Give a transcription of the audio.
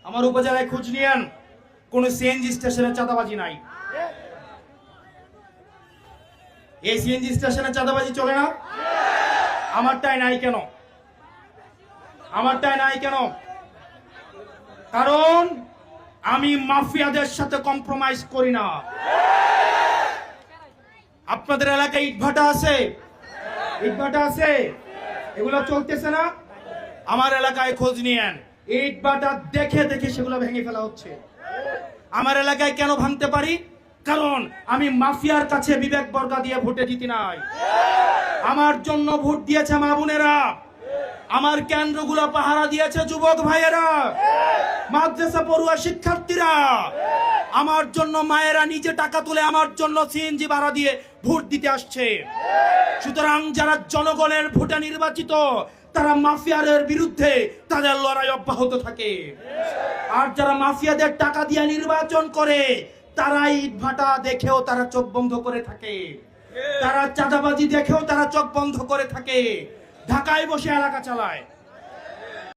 আমার উপজেলায় খোঁজ নিয়েন, কোন সিএনজি স্টেশনে চাঁদাবাজি নাই। এই সিএনজি স্টেশনে চাঁদাবাজি চলে না? আমারটাই নাই কেন? আমারটাই নাই কেন? কারণ আমি মাফিয়াদের সাথে কম্প্রোমাইজ করি না। আপনাদের এলাকায় ইটভাটা আছে? ইটভাটা আছে? এগুলো চলতেছে না? আমার এলাকায় খোঁজ নিয়েন, ইটভাটা দেখে দেখে সেগুলো ভেঙে ফেলা হচ্ছে। আমার এলাকায় কেন ভাঙতে পারি? কারণ আমি মাফিয়ার কাছে বিবেক বর্গা দিয়ে ভোটে জিতি নাই। আমার জন্য ভোট দিয়েছে মা বোনেরা, আমার কেন্দ্রগুলো পাহারা দিয়েছে যুবক ভাইয়েরা, মাদ্রাসা পড়ুয়া শিক্ষার্থীরা। আমার জন্য মায়েরা নিজে টাকা তুলে আমার জন্য সিএনজি ভাড়া দিয়ে ভোট দিতে আসছে। সুতরাং যারা জনগণের ভোটে নির্বাচিত, তারা মাফিয়াদের বিরুদ্ধে তাদের লড়াই অব্যাহত থাকে। আর যারা মাফিয়াদের টাকা দিয়ে নির্বাচন করে, তারা ইটভাটা দেখেও তারা চোখ বন্ধ করে থাকে, তারা চাঁদাবাজি দেখেও তারা চোখ বন্ধ করে থাকে, ঢাকায় বসে এলাকা চালায়।